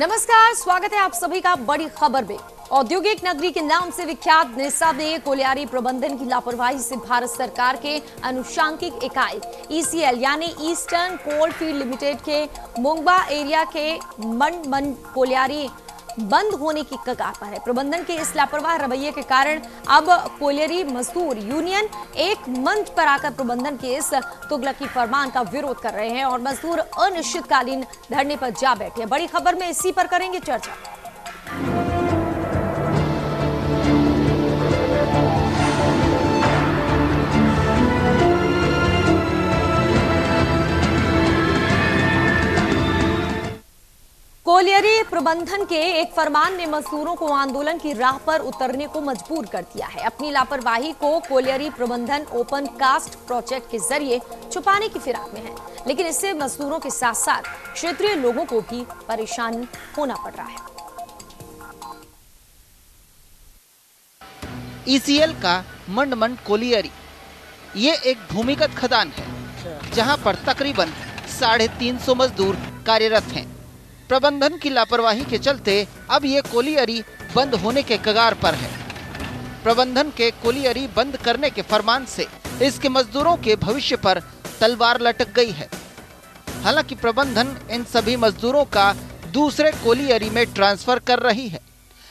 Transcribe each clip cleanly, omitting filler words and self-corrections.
नमस्कार, स्वागत है आप सभी का बड़ी खबर में। औद्योगिक नगरी के नाम से विख्यात निस्सादेह कोलियारी प्रबंधन की लापरवाही से भारत सरकार के अनुशांगिक इकाई ईसीएल यानी ईस्टर्न कोल फील्ड लिमिटेड के मुंगबा एरिया के मंड कोलियारी बंद होने की कगार पर है। प्रबंधन के इस लापरवाह रवैये के कारण अब कोलियारी मजदूर यूनियन एक मंच पर आकर प्रबंधन के इस तुगलकी फरमान का विरोध कर रहे हैं और मजदूर अनिश्चितकालीन धरने पर जा बैठे हैं। बड़ी खबर में इसी पर करेंगे चर्चा। कोलियारी प्रबंधन के एक फरमान ने मजदूरों को आंदोलन की राह पर उतरने को मजबूर कर दिया है। अपनी लापरवाही को कोलियारी प्रबंधन ओपन कास्ट प्रोजेक्ट के जरिए छुपाने की फिराक में है, लेकिन इससे मजदूरों के साथ साथ क्षेत्रीय लोगों को भी परेशान होना पड़ रहा है। ईसीएल का मंड कोलियारी ये एक भूमिगत खदान है जहां पर तकरीबन 350 मजदूर कार्यरत हैं। प्रबंधन की लापरवाही के चलते अब ये कोलियारी बंद होने के कगार पर है। प्रबंधन के कोलियारी बंद करने के फरमान से इसके मजदूरों के भविष्य पर तलवार लटक गई है। हालांकि प्रबंधन इन सभी मजदूरों का दूसरे कोलियारी में ट्रांसफर कर रही है,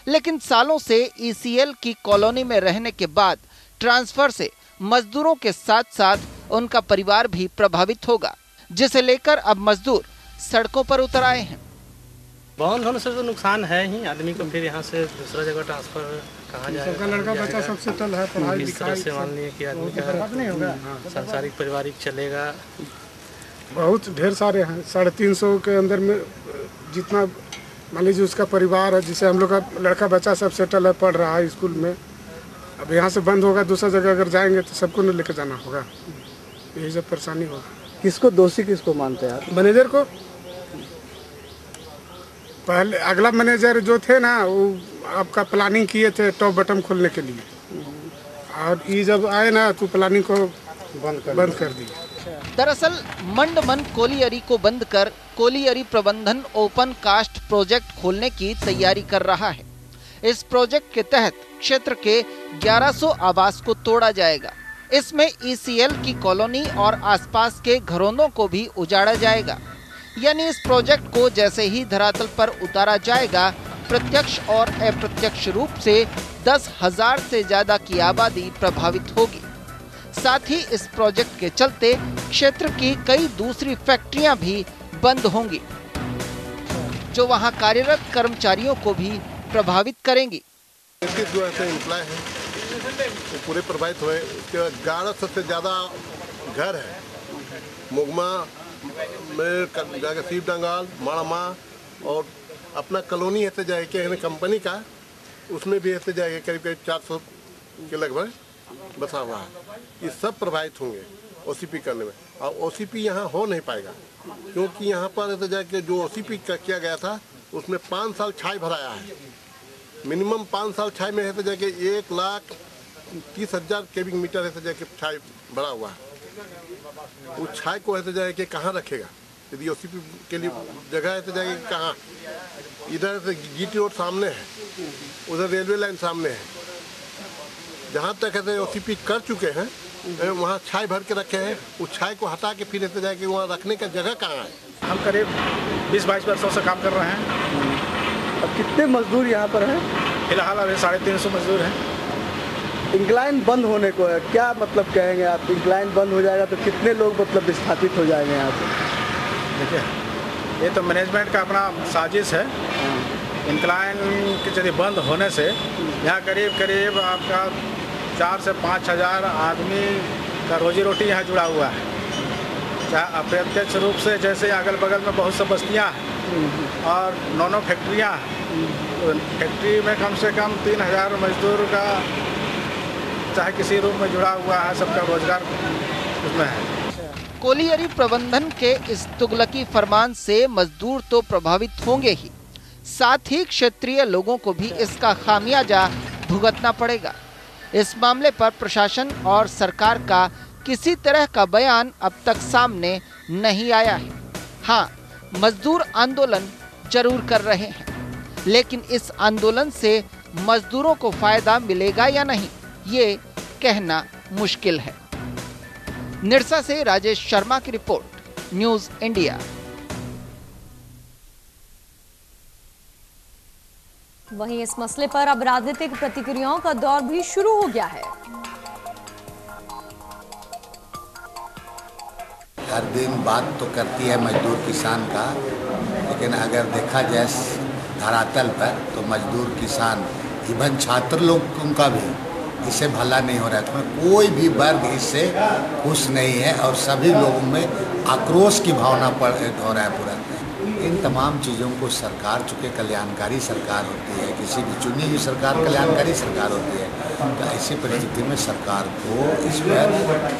लेकिन सालों से ईसीएल की कॉलोनी में रहने के बाद ट्रांसफर से मजदूरों के साथ साथ उनका परिवार भी प्रभावित होगा, जिसे लेकर अब मजदूर सड़कों पर उतर आए हैं। बंद होने से तो नुकसान है ही, आदमी को फिर यहाँ से दूसरा जगह ट्रांसफर कहाँ जाएगा। सबका लड़का बच्चा सब सेटल है, पढ़ाई लिखाई से मान लिए कि आदमी का नहीं होगा, सांसारिक पारिवारिक चलेगा। बहुत ढेर सारे हैं, 350 के अंदर में जितना मान लीजिए उसका परिवार है, जिसे हम लोग का लड़का बच्चा सब सेटल है, पढ़ रहा है स्कूल में। अब यहाँ से बंद होगा, दूसरा जगह अगर जाएंगे तो सबको नहीं लेकर जाना होगा, यही सब परेशानी होगा। किसको दोषी किसको मानते हैं आप? मैनेजर को। पहले अगला मैनेजर जो थे ना, वो आपका प्लानिंग किए थे टॉप बटन खोलने के लिए, और ये जब आए ना तो प्लानिंग को बंद कर दिया। दरअसल मंड कोलियारी को बंद कर कोलियारी प्रबंधन ओपन कास्ट प्रोजेक्ट खोलने की तैयारी कर रहा है। इस प्रोजेक्ट के तहत क्षेत्र के 1100 आवास को तोड़ा जाएगा। इसमें ईसीएल की कॉलोनी और आसपास के घरोंदों को भी उजाड़ा जाएगा। यानी इस प्रोजेक्ट को जैसे ही धरातल पर उतारा जाएगा, प्रत्यक्ष और अप्रत्यक्ष रूप से 10,000 से ज्यादा की आबादी प्रभावित होगी। साथ ही इस प्रोजेक्ट के चलते क्षेत्र की कई दूसरी फैक्ट्रियां भी बंद होंगी, जो वहां कार्यरत कर्मचारियों को भी प्रभावित करेंगी। जो ऐसे एम्प्लॉय हैं वो पूरे प्रभावित हुए। 1100 से ज्यादा घर है मुगमा में, जाके सीप डंगाल, माड़मा और अपना कॉलोनी ऐसे जाएगा कंपनी का, उसमें भी ऐसे जाएगा करीब 400 के लगभग बसा हुआ है। ये सब प्रभावित होंगे ओसीपी करने में, और ओसीपी यहाँ हो नहीं पाएगा, क्योंकि यहाँ पर ऐसे जाके जो ओसीपी किया गया था उसमें 5 साल छाई भराया है। मिनिमम 5 साल छाई में ऐसे जाके 1,30,000 क्यूबिक मीटर ऐसे जाके छाई भरा हुआ है। वो छाई को ऐसे जाके कहाँ रखेगा? यदि ओसीपी के लिए जगह ऐसे जाके कहाँ? इधर से जीटी रोड सामने है, उधर रेलवे लाइन सामने है। जहाँ तक ऐसे ओसीपी कर चुके हैं वहाँ छाई भर के रखे हैं। उस छाई को हटा के फिर ऐसे जाके वहाँ रखने का जगह कहाँ है? हम करीब 20-22 वर्षों से काम कर रहे हैं। अब कितने मजदूर यहाँ पर हैं? फिलहाल अभी 350 मजदूर हैं। इंक्लाइन बंद होने को है, क्या मतलब कहेंगे आप? इंक्लाइन बंद हो जाएगा तो कितने लोग मतलब विस्थापित हो जाएंगे यहाँ से? देखिए, ये तो मैनेजमेंट का अपना साजिश है। इंक्लाइन के यदि बंद होने से यहाँ करीब आपका 4 से 5 हज़ार आदमी का रोजी रोटी यहाँ जुड़ा हुआ है। चाहे अप्रत्यक्ष रूप से, जैसे अगल बगल में बहुत सी बस्तियाँ हैं और 9 फैक्ट्रियाँ हैं, फैक्ट्री में कम से कम 3,000 मजदूर का चाहे किसी रूप में जुड़ा हुआ है, सबका रोजगार उसमें है। कोलियारी प्रबंधन के इस तुगलकी फरमान से मजदूर तो प्रभावित होंगे ही, साथ ही क्षेत्रीय लोगों को भी इसका खामियाजा भुगतना पड़ेगा। इस मामले पर प्रशासन और सरकार का किसी तरह का बयान अब तक सामने नहीं आया है। हाँ, मजदूर आंदोलन जरूर कर रहे हैं, लेकिन इस आंदोलन से मजदूरों को फायदा मिलेगा या नहीं, ये कहना मुश्किल है। निरसा से राजेश शर्मा की रिपोर्ट, न्यूज़ इंडिया। वहीं इस मसले पर अब राजनीतिक प्रतिक्रियाओं का दौर भी शुरू हो गया है। हर दिन बात तो करती है मजदूर किसान का, लेकिन अगर देखा जाए धरातल पर तो मजदूर किसान, इवन छात्र लोग उनका भी इससे भला नहीं हो रहा है। तो कोई भी वर्ग इससे खुश नहीं है और सभी लोगों में आक्रोश की भावना हो रहा है पूरा। इन तमाम चीज़ों को सरकार, चूँकि कल्याणकारी सरकार होती है, किसी भी चुनी हुई सरकार कल्याणकारी सरकार होती है, तो ऐसी परिस्थिति में सरकार को इस पर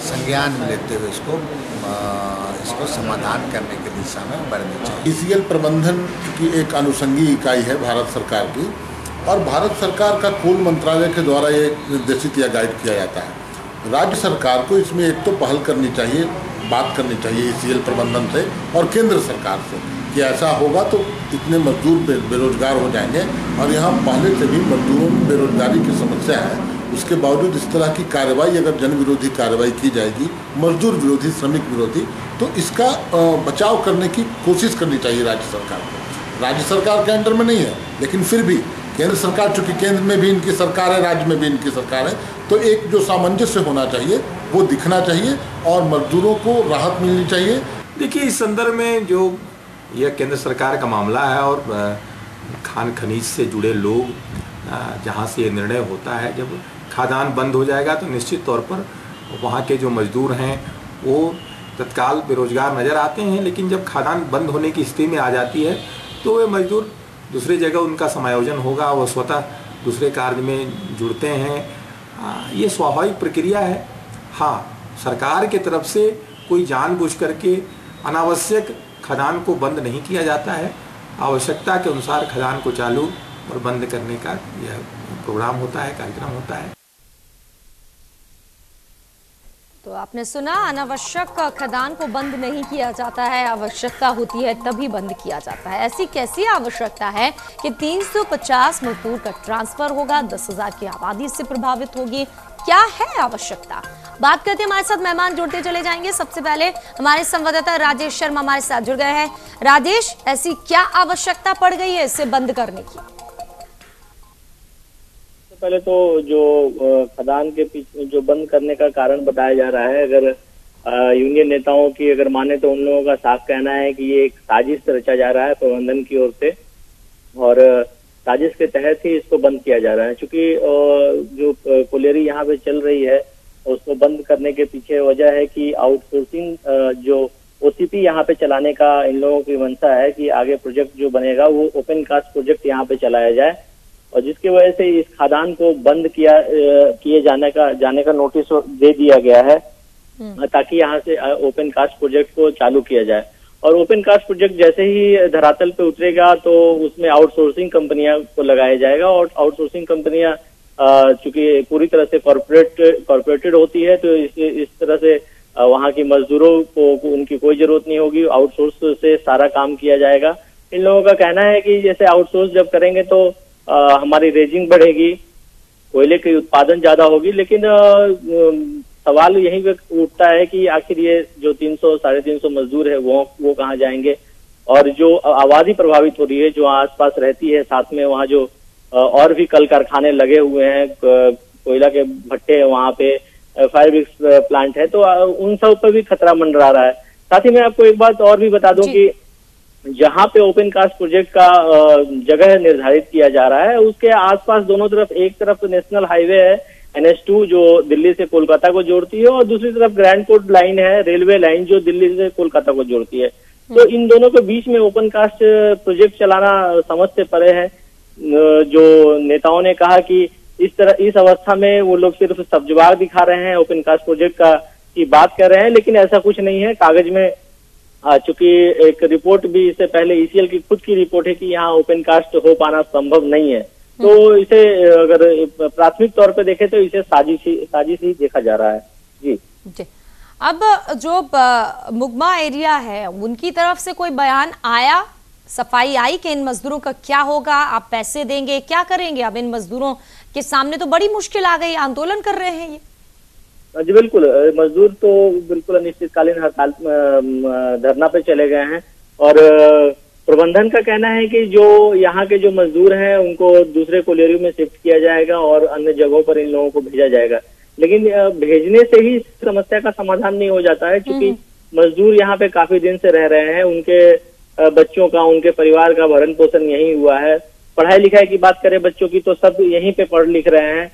संज्ञान में लेते हुए इसको समाधान करने की दिशा में बढ़नी चाहिए। ECL प्रबंधन की एक अनुषंगी इकाई है भारत सरकार की, और भारत सरकार का कुल मंत्रालय के द्वारा ये निर्देशित या गाइड किया जाता है। राज्य सरकार को इसमें एक तो पहल करनी चाहिए, बात करनी चाहिए ECL प्रबंधन से और केंद्र सरकार से कि ऐसा होगा तो इतने मजदूर बेरोजगार हो जाएंगे। और यहाँ पहले से भी मजदूरों में बेरोजगारी की समस्या है, उसके बावजूद इस तरह की कार्रवाई, अगर जन विरोधी कार्रवाई की जाएगी, मजदूर विरोधी, श्रमिक विरोधी, तो इसका बचाव करने की कोशिश करनी चाहिए राज्य सरकार को। राज्य सरकार के अंडर में नहीं है, लेकिन फिर भी केंद्र सरकार, चूँकि केंद्र में भी इनकी सरकार है, राज्य में भी इनकी सरकार है, तो एक जो सामंजस्य होना चाहिए वो दिखना चाहिए और मजदूरों को राहत मिलनी चाहिए। देखिए, इस संदर्भ में जो यह केंद्र सरकार का मामला है और खान खनीज से जुड़े लोग, जहाँ से ये निर्णय होता है, जब खादान बंद हो जाएगा तो निश्चित तौर पर वहाँ के जो मजदूर हैं वो तत्काल बेरोजगार नज़र आते हैं, लेकिन जब खादान बंद होने की स्थिति में आ जाती है तो वे मजदूर दूसरी जगह उनका समायोजन होगा, वो स्वतः दूसरे कार्य में जुड़ते हैं। ये स्वाभाविक प्रक्रिया है। हाँ, सरकार के तरफ से कोई जानबूझ करके अनावश्यक खदान को बंद नहीं किया जाता है। आवश्यकता के अनुसार खदान को चालू और बंद करने का यह प्रोग्राम होता है, कार्यक्रम होता है। तो आपने सुना, अनावश्यक खदान को बंद नहीं किया जाता है, आवश्यकता होती है तभी बंद किया जाता है। ऐसी कैसी आवश्यकता है कि 350 मजदूर का ट्रांसफर होगा, 10,000 की आबादी से प्रभावित होगी, क्या है आवश्यकता? बात करते हैं, हमारे साथ मेहमान जुड़ते चले जाएंगे। सबसे पहले हमारे संवाददाता राजेश शर्मा हमारे साथ जुड़ गए हैं। राजेश, ऐसी क्या आवश्यकता पड़ गई है इसे बंद करने की? पहले तो जो खदान के पीछे जो बंद करने का कारण बताया जा रहा है, अगर यूनियन नेताओं की अगर माने तो उन लोगों का साफ कहना है कि ये एक साजिश रचा जा रहा है प्रबंधन की ओर से, और साजिश के तहत ही इसको बंद किया जा रहा है। क्योंकि जो कोलियरी यहाँ पे चल रही है उसको बंद करने के पीछे वजह है कि आउटसोर्सिंग जो OCP यहाँ पे चलाने का इन लोगों की मंशा है कि आगे प्रोजेक्ट जो बनेगा वो ओपन कास्ट प्रोजेक्ट यहाँ पे चलाया जाए, और जिसकी वजह से इस खादान को बंद किए जाने का नोटिस दे दिया गया है ताकि यहाँ से ओपन कास्ट प्रोजेक्ट को चालू किया जाए। और ओपन कास्ट प्रोजेक्ट जैसे ही धरातल पे उतरेगा तो उसमें आउटसोर्सिंग कंपनियां को लगाया जाएगा, और आउटसोर्सिंग कंपनियां चूंकि पूरी तरह से कॉर्पोरेटेड होती है तो इस तरह से वहाँ की मजदूरों को उनकी कोई जरूरत नहीं होगी, आउटसोर्स से सारा काम किया जाएगा। इन लोगों का कहना है कि जैसे आउटसोर्स जब करेंगे तो हमारी रेजिंग बढ़ेगी, कोयले की उत्पादन ज्यादा होगी, लेकिन सवाल यही उठता है कि आखिर ये जो 300-350 मजदूर है वो कहाँ जाएंगे, और जो आबादी प्रभावित हो रही है जो आसपास रहती है, साथ में वहाँ जो और भी कल कारखाने लगे हुए हैं, कोयला के भट्टे है वहाँ पे, फायर ब्रिक्स प्लांट है, तो उन सब पर भी खतरा मंडरा रहा है। साथ ही मैं आपको एक बात और भी बता दूं कि जहाँ पे ओपन कास्ट प्रोजेक्ट का जगह निर्धारित किया जा रहा है उसके आसपास दोनों तरफ, एक तरफ नेशनल हाईवे है NH2 जो दिल्ली से कोलकाता को जोड़ती है, और दूसरी तरफ ग्रैंड कोर्ट लाइन है, रेलवे लाइन जो दिल्ली से कोलकाता को जोड़ती है। तो इन दोनों के बीच में ओपन कास्ट प्रोजेक्ट चलाना समझ से परे है। जो नेताओं ने कहा कि इस अवस्था में वो लोग सिर्फ सब्जवार दिखा रहे हैं, ओपन कास्ट प्रोजेक्ट की बात कर रहे हैं, लेकिन ऐसा कुछ नहीं है। कागज में चूंकि एक रिपोर्ट भी इससे पहले ECL की खुद की रिपोर्ट है कि यहाँ ओपन कास्ट हो पाना संभव नहीं है, तो इसे अगर प्राथमिक तौर पे देखें तो इसे साजिश ही देखा जा रहा है। जी। अब जो मुगमा एरिया है उनकी तरफ से कोई बयान आया सफाई आई कि इन मजदूरों का क्या होगा, आप पैसे देंगे, क्या करेंगे? अब इन मजदूरों के सामने तो बड़ी मुश्किल आ गई, आंदोलन कर रहे हैं ये। जी बिल्कुल, मजदूर तो बिल्कुल अनिश्चितकालीन हड़ताल धरना पे चले गए हैं और प्रबंधन का कहना है कि जो यहाँ के जो मजदूर हैं उनको दूसरे कोलियरियों में शिफ्ट किया जाएगा और अन्य जगहों पर इन लोगों को भेजा जाएगा। लेकिन भेजने से ही समस्या का समाधान नहीं हो जाता है, क्योंकि मजदूर यहाँ पे काफी दिन से रह रहे हैं, उनके बच्चों का, उनके परिवार का भरण पोषण यही हुआ है। पढ़ाई लिखाई की बात करें बच्चों की तो सब यहीं पे पढ़ लिख रहे हैं,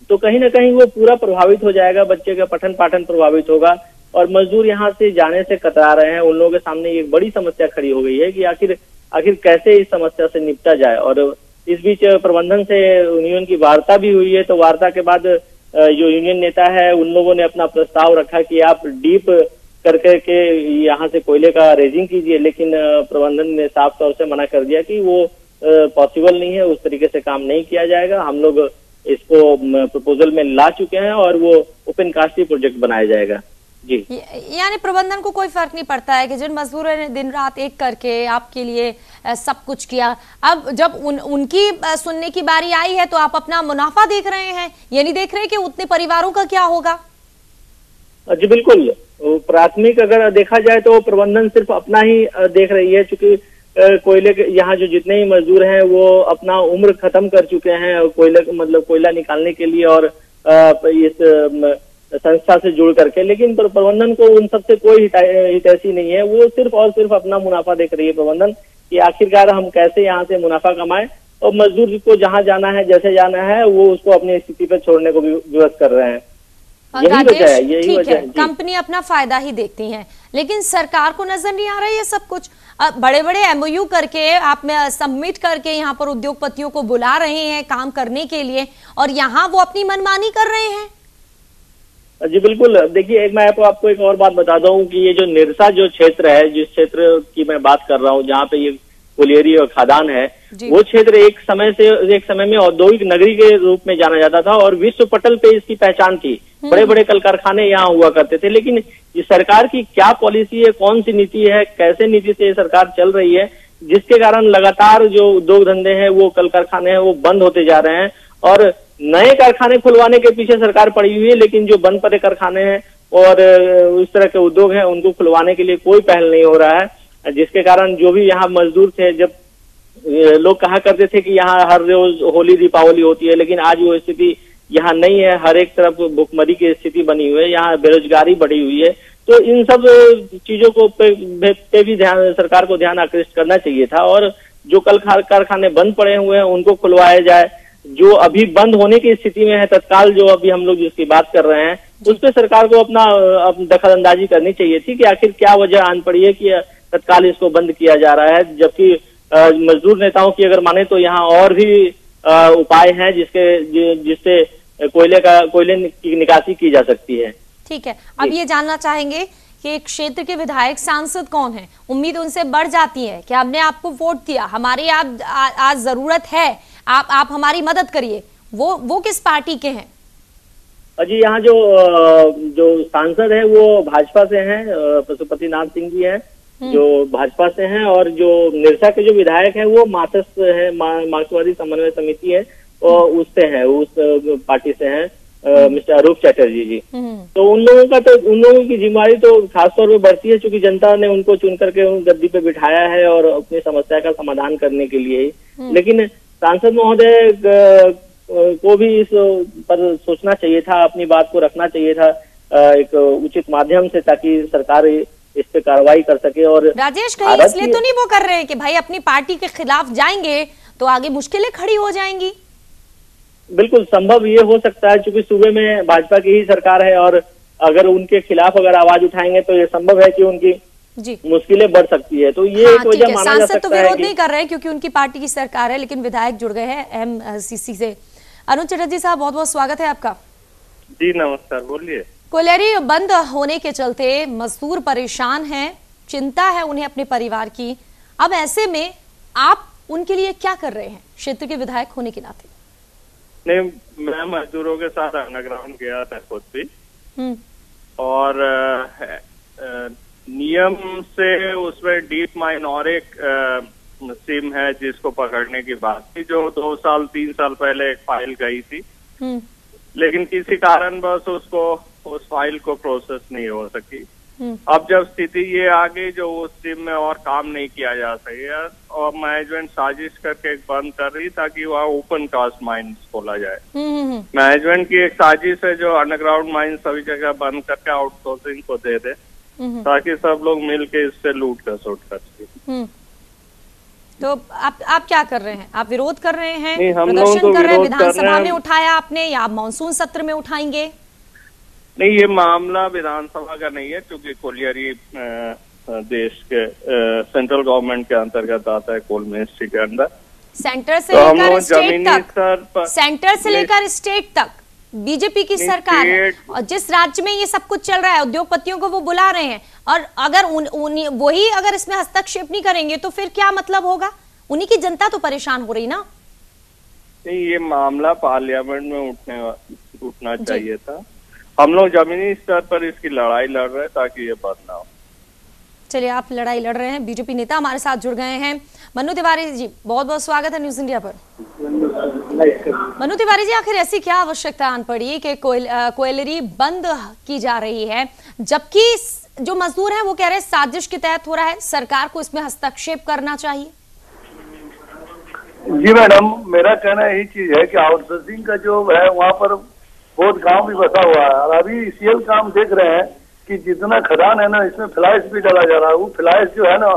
तो कहीं ना कहीं वो पूरा प्रभावित हो जाएगा, बच्चे का पठन पाठन प्रभावित होगा और मजदूर यहाँ से जाने से कतरा रहे हैं। उन लोगों के सामने एक बड़ी समस्या खड़ी हो गई है कि आखिर कैसे इस समस्या से निपटा जाए। और इस बीच प्रबंधन से यूनियन की वार्ता भी हुई है, तो वार्ता के बाद जो यूनियन नेता है उन लोगों ने अपना प्रस्ताव रखा कि आप डीप करके के यहाँ से कोयले का रेजिंग कीजिए, लेकिन प्रबंधन ने साफ तौर से मना कर दिया कि वो पॉसिबल नहीं है, उस तरीके से काम नहीं किया जाएगा। हम लोग इसको प्रपोजल में ला चुके हैं और वो ओपन कास्ट ही प्रोजेक्ट बनाया जाएगा। जी, यानी प्रबंधन को कोई फर्क नहीं पड़ता है कि जिन मजदूरों ने दिन रात एक करके आपके लिए सब कुछ किया, अब जब उनकी सुनने की बारी आई है तो आप अपना मुनाफा देख रहे हैं, ये नहीं देख रहे कि उतने परिवारों का क्या होगा? जी बिल्कुल, प्राथमिक अगर देखा जाए तो प्रबंधन सिर्फ अपना ही देख रही है, क्योंकि कोयले के यहाँ जो जितने ही मजदूर हैं वो अपना उम्र खत्म कर चुके हैं कोयला निकालने के लिए और इस संस्था से जुड़ करके। लेकिन प्रबंधन को उन सबसे कोई हितैषी नहीं है, वो सिर्फ और सिर्फ अपना मुनाफा देख रही है प्रबंधन कि आखिरकार हम कैसे यहाँ से मुनाफा कमाएं, और मजदूर को जहाँ जाना है, जैसे जाना है, वो उसको अपनी स्थिति पर छोड़ने को भी विवश कर रहे हैं। यही वजह है, यही वजह है। कंपनी अपना फायदा ही देखती है, लेकिन सरकार को नजर नहीं आ रहा है ये सब कुछ। बड़े बड़े एमओयू करके आप में सबमिट करके यहाँ पर उद्योगपतियों को बुला रहे हैं काम करने के लिए, और यहाँ वो अपनी मनमानी कर रहे हैं। जी बिल्कुल, देखिए मैं आपको एक और बात बता दूं कि ये जो निरसा जो क्षेत्र है, जिस क्षेत्र की मैं बात कर रहा हूँ जहाँ पे ये कोलियरी और खदान है, वो क्षेत्र एक समय में औद्योगिक नगरी के रूप में जाना जाता था और विश्व पटल पे इसकी पहचान थी। बड़े बड़े कल कारखाने यहाँ हुआ करते थे, लेकिन ये सरकार की क्या पॉलिसी है, कौन सी नीति है, कैसे नीति से ये सरकार चल रही है, जिसके कारण लगातार जो उद्योग धंधे हैं, वो कल कारखाने हैं, वो बंद होते जा रहे हैं और नए कारखाने खुलवाने के पीछे सरकार पड़ी हुई है, लेकिन जो बंद पड़े कारखाने हैं और उस तरह के उद्योग हैं उनको खुलवाने के लिए कोई पहल नहीं हो रहा है, जिसके कारण जो भी यहाँ मजदूर थे, जब लोग कहा करते थे कि यहाँ हर रोज होली दीपावली होती है, लेकिन आज वो स्थिति यहाँ नहीं है। हर एक तरफ भुखमरी की स्थिति बनी हुई है, यहाँ बेरोजगारी बढ़ी हुई है। तो इन सब चीजों को पे भी सरकार को ध्यान आकृष्ट करना चाहिए था और जो कल कारखाने बंद पड़े हुए हैं उनको खुलवाया जाए। जो अभी बंद होने की स्थिति में है तत्काल, जो अभी हम लोग जिसकी बात कर रहे हैं, उस पर सरकार को अपना दखल अंदाजी करनी चाहिए थी कि आखिर क्या वजह आन पड़ी है कि तत्काल इसको बंद किया जा रहा है, जबकि मजदूर नेताओं की अगर माने तो यहाँ और भी उपाय हैं जिससे कोयले की निकासी की जा सकती है। ठीक है, अब ये जानना चाहेंगे कि क्षेत्र के विधायक सांसद कौन है? उम्मीद उनसे बढ़ जाती है कि हमने आपको वोट दिया, हमारी आज जरूरत है, आप हमारी मदद करिए, वो किस पार्टी के हैं? जी, यहाँ जो सांसद है वो भाजपा से हैं, पशुपति नाथ सिंह जी हैं जो भाजपा से हैं, और जो निरसा के जो विधायक हैं वो मार्क्सवादी है, मार्क्सवादी समन्वय समिति है और उससे हैं, उस पार्टी से हैं मिस्टर अरूप चटर्जी जी। तो उन लोगों की जिम्मेदारी तो खासतौर पे बढ़ती है, क्योंकि जनता ने उनको चुन करके उन गद्दी पे बिठाया है और अपनी समस्या का समाधान करने के लिए ही। लेकिन सांसद महोदय को भी इस पर सोचना चाहिए था, अपनी बात को रखना चाहिए था एक उचित माध्यम से, ताकि सरकार इस पे कार्रवाई कर सके। और राजेश, कहीं इसलिए तो नहीं वो कर रहे हैं कि भाई अपनी पार्टी के खिलाफ जाएंगे तो आगे मुश्किलें खड़ी हो जाएंगी? बिल्कुल संभव ये हो सकता है, क्योंकि सूबे में भाजपा की ही सरकार है और अगर उनके खिलाफ अगर आवाज उठाएंगे तो ये संभव है कि उनकी मुश्किलें बढ़ सकती है। तो ये एक वजह माना जा सकता है। सांसद तो विरोध नहीं कर रहे हैं क्योंकि उनकी पार्टी की सरकार है, लेकिन विधायक जुड़ गए हैं एमसीसी से। अरुण चटर्जी साहब, बहुत बहुत स्वागत है आपका। जी नमस्कार, बोलिए। कोयलेरी बंद होने के चलते मजदूर परेशान हैं, चिंता है उन्हें अपने परिवार की। अब ऐसे में आप उनके लिए क्या कर रहे हैं क्षेत्र के विधायक होने के नाते? नहीं, मैं मजदूरों के साथ अंडरग्राउंड गया था खुद भी, और नियम से उसमें डीप माइन और एक सिम है जिसको पकड़ने की बात थी, जो 2 साल 3 साल पहले एक फाइल गई थी, लेकिन किसी कारणवश उसको उस फाइल को प्रोसेस नहीं हो सकी। अब जब स्थिति ये आ गई जो उस सिम में और काम नहीं किया जा सकेगा और मैनेजमेंट साजिश करके बंद कर रही ताकि वहाँ ओपन कास्ट माइंस खोला जाए। मैनेजमेंट की एक साजिश है जो अंडरग्राउंड माइंस सभी जगह बंद करके आउटसोर्सिंग को दे दे ताकि सब लोग मिलके इससे लूट खसोट कर सके। तो आप क्या कर रहे हैं? आप विरोध कर रहे हैं? नहीं, हम प्रदर्शन कर रहे हैं? विधानसभा में उठाया आपने या आप मानसून सत्र में उठाएंगे? नहीं, ये मामला विधानसभा का नहीं है क्योंकि कोलियरी देश के सेंट्रल गवर्नमेंट के अंतर्गत आता है, कोल मिनिस्ट्री के अंदर। सेंटर से लेकर स्टेट तक, सेंटर से लेकर स्टेट तक बीजेपी की सरकार है और जिस राज्य में ये सब कुछ चल रहा है उद्योगपतियों को वो बुला रहे हैं और अगर वही अगर इसमें हस्तक्षेप नहीं करेंगे तो फिर क्या मतलब होगा? उन्हीं की जनता तो परेशान हो रही ना। नहीं, ये मामला पार्लियामेंट में उठना चाहिए था। हम लोग जमीनी स्तर पर इसकी लड़ाई लड़ रहे हैं ताकि ये बंद ना हो। चलिए, आप लड़ाई लड़ रहे हैं। बीजेपी नेता हमारे साथ जुड़ गए हैं। मनु तिवारी जी, बहुत बहुत स्वागत है न्यूज इंडिया पर। मनु तिवारी जी, आखिर ऐसी क्या आवश्यकता आन पड़ी कि कोयलरी बंद की जा रही है जबकि जो मजदूर है वो कह रहे हैं साजिश के तहत हो रहा है, सरकार को इसमें हस्तक्षेप करना चाहिए? जी मैडम, मेरा कहना यही चीज है कि आउटसोर्सिंग का जो है वहाँ पर बहुत गांव भी बसा हुआ है और अभी सीएल काम देख रहे हैं कि जितना खदान है ना इसमें फ्लाइस भी डाला जा रहा है। वो फ्लाइस जो है ना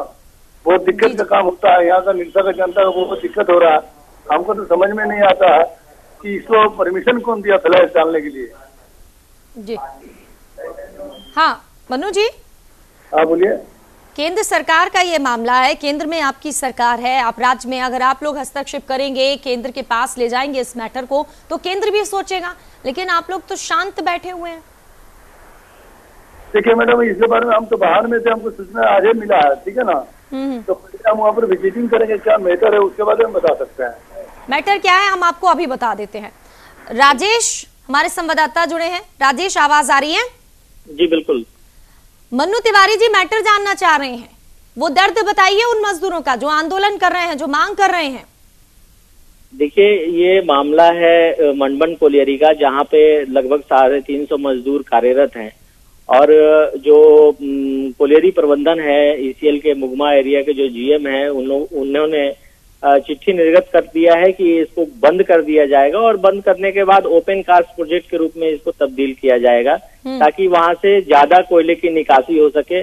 बहुत दिक्कत का काम होता है। यहाँ का निरसा का जनता को बहुत दिक्कत हो रहा है। हमको तो समझ में नहीं आता है कि इसको परमिशन कौन दिया फ्लाइस डालने के लिए। जी हाँ मनु जी, हाँ बोलिए। केंद्र सरकार का ये मामला है, केंद्र में आपकी सरकार है, आप राज्य में अगर आप लोग हस्तक्षेप करेंगे, केंद्र के पास ले जाएंगे इस मैटर को तो केंद्र भी सोचेगा, लेकिन आप लोग तो शांत बैठे हुए हैं। देखिए मैडम, इसके बारे में हम तो बाहर में थे, हमको सूचना आज ही मिला है, ठीक है ना, तो हम वहाँ पर विजिटिंग करेंगे, क्या मैटर है उसके बारे में बता सकते हैं। मैटर क्या है हम आपको अभी बता देते हैं। राजेश हमारे संवाददाता जुड़े हैं। राजेश, आवाज आ रही है? जी बिल्कुल। मनु तिवारी जी मैटर जानना चाह रहे हैं, वो दर्द बताइए उन मजदूरों का जो आंदोलन कर रहे हैं, जो मांग कर रहे हैं। देखिए, ये मामला है मंडमन कोलियरी का, जहाँ पे लगभग 350 मजदूर कार्यरत हैं और जो कोलियरी प्रबंधन है ईसीएल के मुगमा एरिया के जो जीएम है उन्होंने चिट्ठी निर्गत कर दिया है कि इसको बंद कर दिया जाएगा और बंद करने के बाद ओपन कास्ट प्रोजेक्ट के रूप में इसको तब्दील किया जाएगा ताकि वहां से ज्यादा कोयले की निकासी हो सके।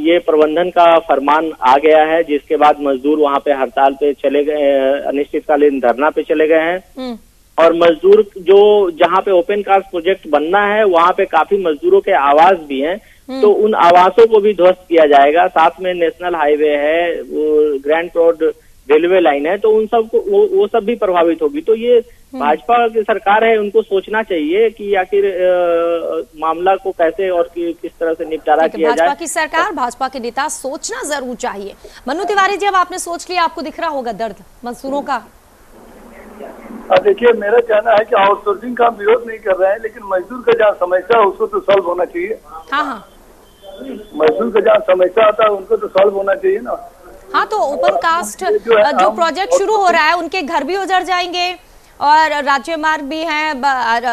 ये प्रबंधन का फरमान आ गया है, जिसके बाद मजदूर वहां पे हड़ताल पे चले गए, अनिश्चितकालीन धरना पे चले गए हैं और मजदूर जो जहां पे ओपन कास्ट प्रोजेक्ट बनना है वहां पे काफी मजदूरों के आवास भी हैं, तो उन आवासों को भी ध्वस्त किया जाएगा। साथ में नेशनल हाईवे है, वो ग्रैंड रोड रेलवे लाइन है, तो उन सब को वो सब भी प्रभावित होगी। तो ये भाजपा की सरकार है, उनको सोचना चाहिए कि आखिर मामला को कैसे और किस तरह से निपटारा किया जाए। भाजपा की सरकार, भाजपा के नेता सोचना जरूर चाहिए। मनु तिवारी जी, अब आपने सोच लिया, आपको दिख रहा होगा दर्द मजदूरों का। देखिए, मेरा कहना है कि आउटसोर्सिंग का विरोध नहीं कर रहे हैं, लेकिन मजदूर का जहाँ समस्या है उसको तो सॉल्व होना चाहिए। हाँ, मजदूर का जहाँ समस्या आता है उनको तो सॉल्व होना चाहिए ना। हाँ, तो ओपन कास्ट जो प्रोजेक्ट शुरू हो रहा है उनके घर भी उजड़ जाएंगे और राज्य मार्ग भी हैं,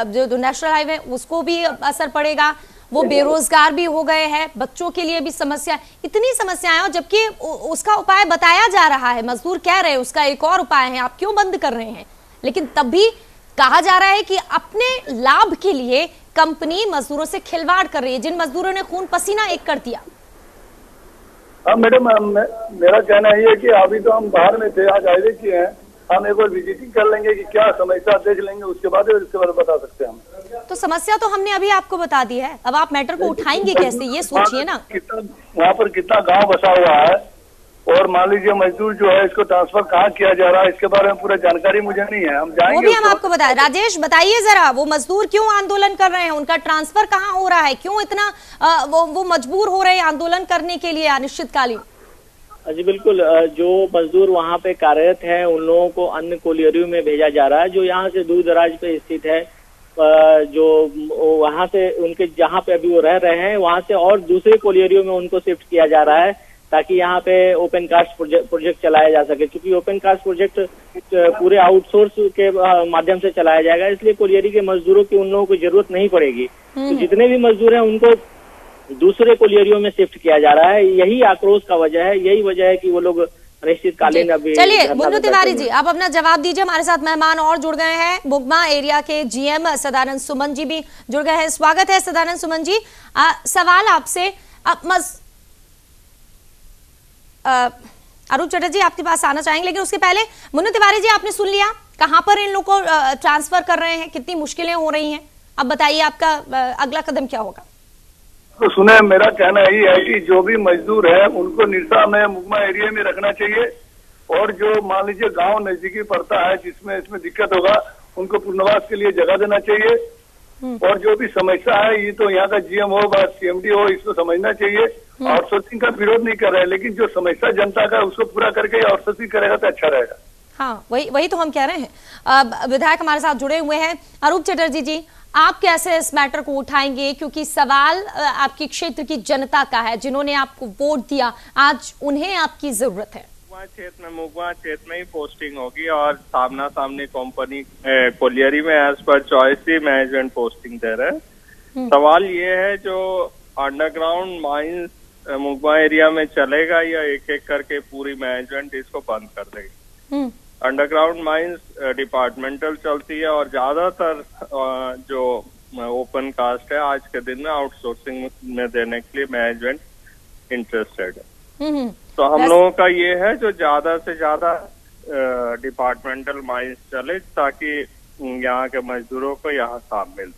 जो नेशनल हाईवे उसको भी असर पड़ेगा, वो बेरोजगार भी हो गए हैं, बच्चों के लिए भी समस्या, इतनी समस्याएं और जबकि उसका उपाय बताया जा रहा है, मजदूर कह रहे हैं उसका एक और उपाय है, आप क्यों बंद कर रहे हैं? लेकिन तब भी कहा जा रहा है कि अपने लाभ के लिए कंपनी मजदूरों से खिलवाड़ कर रही है, जिन मजदूरों ने खून पसीना एक कर दिया। हाँ मैडम, मेरा कहना ये है कि अभी तो हम बाहर में थे, आज हाईवे किए हैं, हम एक बार विजिटिंग कर लेंगे कि क्या समस्या देख लेंगे, उसके बाद बता सकते हैं हम। तो समस्या तो हमने अभी आपको बता दी है, अब आप मैटर को उठाएंगे कैसे, ये सोचिए ना। वहाँ पर कितना गांव बसा हुआ है और मान लीजिए मजदूर जो है इसको ट्रांसफर कहाँ किया जा रहा है, इसके बारे में पूरा जानकारी मुझे नहीं है, हम जाएंगे। वो भी हम आपको बताएं। राजेश, बताइए जरा, वो मजदूर क्यों आंदोलन कर रहे हैं, उनका ट्रांसफर कहाँ हो रहा है, क्यों इतना वो मजबूर हो रहे हैं आंदोलन करने के लिए अनिश्चितकालीन? जी बिल्कुल, जो मजदूर वहाँ पे कार्यरत हैं उन लोगों को अन्य कोलियरियों में भेजा जा रहा है जो यहाँ से दूर दराज पे स्थित है। जो वहां से उनके जहां पे अभी वो रह रहे हैं वहां से और दूसरे कोलियरियों में उनको शिफ्ट किया जा रहा है, ताकि यहाँ पे ओपन कास्ट प्रोजेक्ट चलाया जा सके। क्योंकि ओपन कास्ट प्रोजेक्ट पूरे आउटसोर्स के माध्यम से चलाया जाएगा, इसलिए कोलियरी के मजदूरों की उन लोगों को जरूरत नहीं पड़ेगी। तो जितने भी मजदूर हैं उनको दूसरे कोलियरियों में शिफ्ट किया जा रहा है। यही आक्रोश का वजह है, यही वजह है कि वो लोग अनिश्चितकालीन अभी। चलिए मुन्नू तिवारी जी, आप अपना जवाब दीजिए। हमारे साथ मेहमान और जुड़ गए हैं, मुगमा एरिया के जीएम सदानंद सुमन जी भी जुड़ गए हैं। स्वागत है सदानंद सुमन जी। सवाल आपसे, अरूप चटर्जी आपके पास आना चाहेंगे, लेकिन उसके पहले मुन्नू तिवारी जी, आपने सुन लिया कहां पर इन लोग को ट्रांसफर कर रहे हैं, कितनी मुश्किलें हो रही हैं, अब बताइए आपका अगला कदम क्या होगा? तो सुने, मेरा कहना यही है कि जो भी मजदूर है उनको निरसा में मुगमा एरिया में रखना चाहिए, और जो मान लीजिए गांव नजदीकी पड़ता है जिसमें इसमें दिक्कत होगा उनको पुनर्वास के लिए जगह देना चाहिए। और जो भी समस्या है, ये तो यहाँ का जीएम हो व सीएमडी हो, इसको समझना चाहिए। आउटसोर्सिंग का विरोध नहीं कर रहे, लेकिन जो समस्या जनता का उसको पूरा करके आउटसोर्सिंग करेगा तो अच्छा रहेगा। हाँ, वही तो हम कह रहे हैं। विधायक हमारे साथ जुड़े हुए हैं। अरूप चटर्जी जी, आप कैसे इस मैटर को उठाएंगे, क्योंकि सवाल आपके क्षेत्र की जनता का है, जिन्होंने आपको वोट दिया, आज उन्हें आपकी जरूरत है। मुगमा क्षेत्र में ही पोस्टिंग होगी और सामना सामनी कंपनी कोलियरी में एज पर चॉइस ही मैनेजमेंट पोस्टिंग दे रहे हैं। सवाल ये है, जो अंडरग्राउंड माइंस मुगमा एरिया में चलेगा या एक एक करके पूरी मैनेजमेंट इसको बंद कर देगी? अंडरग्राउंड माइंस डिपार्टमेंटल चलती है और ज्यादातर जो ओपन कास्ट है आज के दिन में आउटसोर्सिंग में देने के लिए मैनेजमेंट इंटरेस्टेड है। तो हम लोगों का ये है जो ज्यादा से ज्यादा डिपार्टमेंटल माइंस चले, ताकि यहाँ के मजदूरों को यहाँ काम मिले।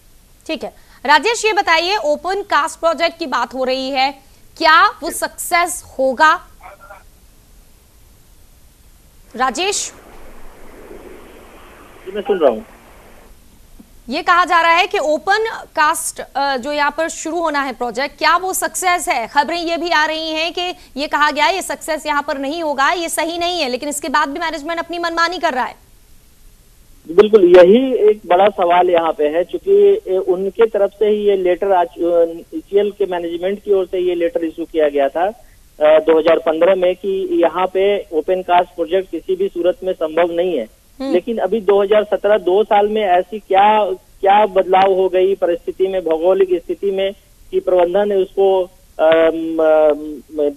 ठीक है राजेश, ये बताइए, ओपन कास्ट प्रोजेक्ट की बात हो रही है, क्या वो सक्सेस होगा? राजेश, मैं सुन रहा हूँ। ये कहा जा रहा है कि ओपन कास्ट जो यहाँ पर शुरू होना है प्रोजेक्ट, क्या वो सक्सेस है? खबरें ये भी आ रही हैं कि ये कहा गया है ये सक्सेस यहाँ पर नहीं होगा, ये सही नहीं है, लेकिन इसके बाद भी मैनेजमेंट अपनी मनमानी कर रहा है। बिल्कुल, यही एक बड़ा सवाल यहाँ पे है, क्योंकि उनके तरफ से ही ये लेटर आज ईसीएल के मैनेजमेंट की ओर से ये लेटर इशू किया गया था 2015 में कि यहाँ पे ओपन कास्ट प्रोजेक्ट किसी भी सूरत में संभव नहीं है। लेकिन अभी 2017 2 साल में ऐसी क्या बदलाव हो गई परिस्थिति में, भौगोलिक स्थिति में, कि प्रबंधन ने उसको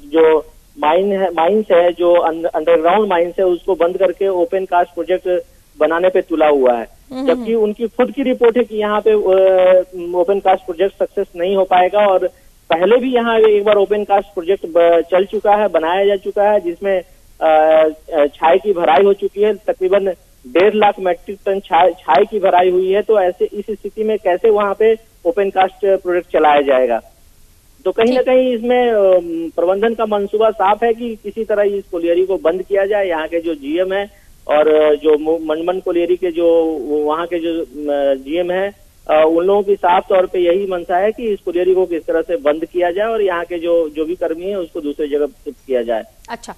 जो माइंस है, जो अंडरग्राउंड माइंस है, उसको बंद करके ओपन कास्ट प्रोजेक्ट बनाने पे तुला हुआ है। जबकि उनकी खुद की रिपोर्ट है कि यहाँ पे ओपन कास्ट प्रोजेक्ट सक्सेस नहीं हो पाएगा। और पहले भी यहाँ एक बार ओपन कास्ट प्रोजेक्ट चल चुका है, बनाया जा चुका है, जिसमें छाई की भराई हो चुकी है, तकरीबन 1.5 लाख मैट्रिक टन छाई की भराई हुई है। तो ऐसे इस स्थिति में कैसे वहां पे ओपन कास्ट प्रोजेक्ट चलाया जाएगा? तो कहीं ना कहीं इसमें प्रबंधन का मंसूबा साफ है कि किसी तरह इस कोलियरी को बंद किया जाए। यहाँ के जो जीएम है और जो मंडमन कोलियरी के जो वहाँ के जो जीएम है, उन लोगों की साफ तौर पे यही मंशा है कि इस कोलियरी को किस तरह से बंद किया जाए और यहाँ के जो भी कर्मी है उसको दूसरी जगह शिफ्ट किया जाए। अच्छा,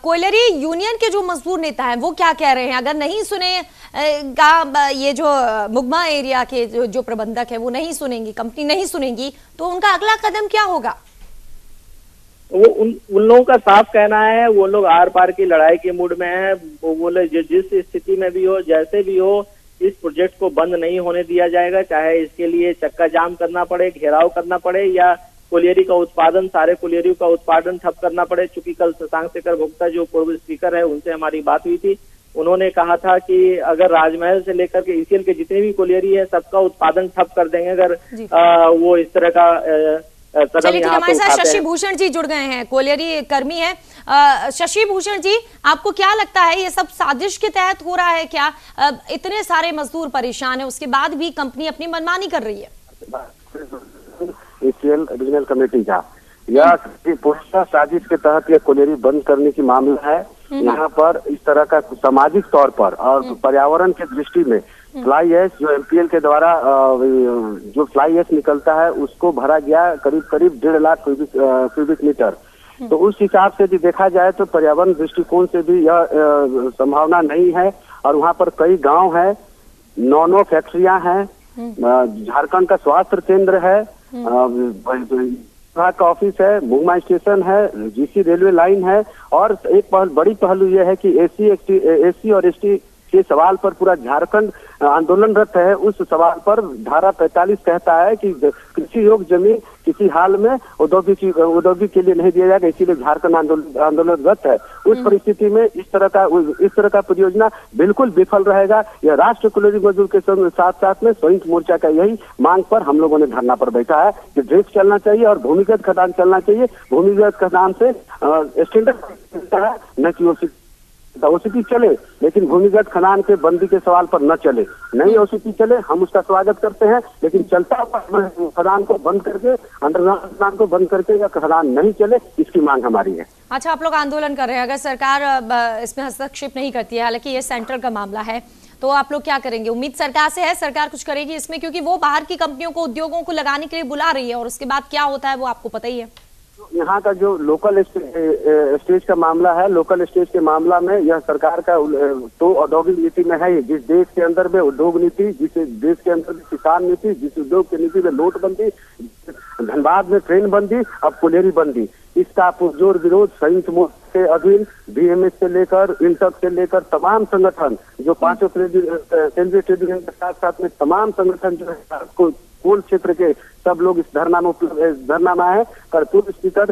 कोयलरी यूनियन के जो मजदूर नेता हैं वो क्या कह रहे हैं? अगर नहीं सुनेगा ये जो मुगमा एरिया के जो प्रबंधक है वो नहीं सुनेंगी, कंपनी नहीं सुनेगी, तो उनका अगला कदम क्या होगा? वो उन लोगों का साफ कहना है, वो लोग आर पार की लड़ाई के मूड में है। वो बोले जिस स्थिति में भी हो, जैसे भी हो, इस प्रोजेक्ट को बंद नहीं होने दिया जाएगा, चाहे इसके लिए चक्का जाम करना पड़े, घेराव करना पड़े, या कोलियरी का उत्पादन, सारे कोलियरी का उत्पादन ठप करना पड़े। चूंकि कल शशांक शेखर भोक्ता जो पूर्व स्पीकर है उनसे हमारी बात हुई थी, उन्होंने कहा था कि अगर राजमहल से लेकर के ईसीएल के जितने भी कोलियरी है सबका उत्पादन ठप कर देंगे अगर वो इस तरह का चलिए। हमारे साथ शशि भूषण जी जुड़ गए हैं, कोलियरी कर्मी है। शशि भूषण जी, आपको क्या लगता है ये सब साजिश के तहत हो रहा है क्या? इतने सारे मजदूर परेशान है, उसके बाद भी कंपनी अपनी मनमानी कर रही है? ईसीएल रीजनल कमेटी का यह पूरा साजिश के तहत ये कोलियरी बंद करने की मामला है। यहाँ पर इस तरह का सामाजिक तौर पर और पर्यावरण के दृष्टि में फ्लाई ऐश जो एमपीएल के द्वारा जो फ्लाई ऐश निकलता है उसको भरा गया करीब 1.5 लाख क्यूबिक मीटर। तो उस हिसाब से भी देखा जाए तो पर्यावरण दृष्टिकोण से भी यह संभावना नहीं है। और वहाँ पर कई गांव है, 9 फैक्ट्रियां हैं, झारखंड का स्वास्थ्य केंद्र है, विभाग का ऑफिस है, मुगमा स्टेशन है, जीसी रेलवे लाइन है। और एक बड़ी पहलू यह है कि एसी और एसटी के सवाल पर पूरा झारखंड आंदोलनरत है। उस सवाल पर धारा 45 कहता है कि कृषि योग्य जमीन किसी हाल में औद्योगिक के लिए नहीं दिया जाएगा, इसीलिए झारखंड आंदोलनरत है। उस परिस्थिति में इस तरह का परियोजना बिल्कुल विफल रहेगा। यह राष्ट्र कुलेरी मजदूर के साथ साथ में संयुक्त मोर्चा का यही मांग पर हम लोगों ने धरना पर बैठा है कि ड्रिफ्ट चलना चाहिए और भूमिगत खदान चलना चाहिए। भूमिगत खदान से स्टैंडर्ड है, न कि ओसीपी चले, लेकिन भूमिगत खदान के बंदी के सवाल पर न चले। नहीं ओसीपी चले, हम उसका स्वागत करते हैं, लेकिन चलता खदान को बंद करके, अंडरग्राउंड खदान को बंद करके या खदान नहीं चले, इसकी मांग हमारी है। अच्छा, आप लोग आंदोलन कर रहे हैं, अगर सरकार इसमें हस्तक्षेप नहीं करती है, हालांकि ये सेंट्रल का मामला है, तो आप लोग क्या करेंगे? उम्मीद सरकार से है, सरकार कुछ करेगी इसमें, क्योंकि वो बाहर की कंपनियों को, उद्योगों को लगाने के लिए बुला रही है और उसके बाद क्या होता है वो आपको पता ही है। यहाँ का जो लोकल स्टेज का मामला है, लोकल स्टेज के मामला में यह सरकार का तो औद्योगिक नीति में है। जिस देश के अंदर में उद्योग नीति, जिस देश के अंदर में किसान नीति, जिस उद्योग की नीति में नोटबंदी, धनबाद में ट्रेन बंदी, अब कुलेरी बंदी, इसका पुरजोर विरोध संयुक्त मोर्चा के अधीन बीएमएस से लेकर इंटक से लेकर तमाम संगठन, जो पांचों केंद्रीय ट्रेड यूनियन के साथ साथ में तमाम संगठन जो है कोल क्षेत्र के सब लोग इस धरना में आए। पूर्व स्पीकर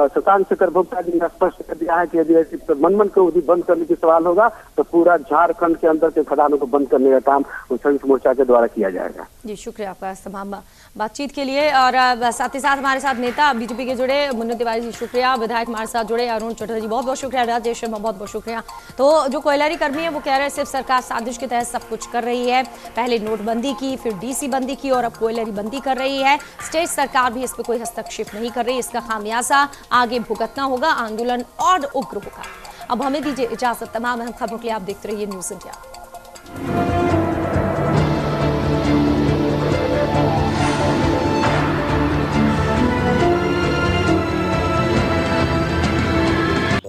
शशांक शेखर भोक्ता जी ने स्पष्ट कर दिया है कि यदि ऐसी मनमन को बंद करने की सवाल होगा तो पूरा झारखंड के अंदर के खदानों को बंद करने का काम संयुक्त मोर्चा के द्वारा किया जाएगा। जी, शुक्रिया आपका तमाम बातचीत के लिए। और साथ ही साथ हमारे साथ नेता बीजेपी के जुड़े मुन्ना तिवारी जी शुक्रिया, विधायक हमारे साथ जुड़े अरुण चटर्जी बहुत बहुत शुक्रिया, राजेश शर्मा बहुत बहुत शुक्रिया। तो जो कोयलारी कर्मी है वो कह रहे हैं सिर्फ सरकार साजिश के तहत सब कुछ कर रही है, पहले नोटबंदी की, फिर डीसी बंदी की और अब कोयलारी बंदी कर रही है। स्टेट सरकार भी इस पर कोई हस्तक्षेप नहीं कर रही, इसका खामियाजा आगे भुगतना होगा, आंदोलन और उग्र होगा। अब हमें दीजिए इजाजत, तमाम अहम खबरों के लिए आप देखते रहिए न्यूज़ इंडिया।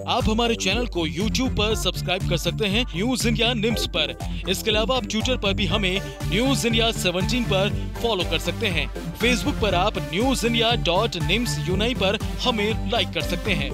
आप हमारे चैनल को YouTube पर सब्सक्राइब कर सकते हैं न्यूज इंडिया निम्स पर। इसके अलावा आप ट्विटर पर भी हमें न्यूज इंडिया 17 पर फॉलो कर सकते हैं। फेसबुक पर आप newsindia.nimsuni पर हमें लाइक कर सकते हैं।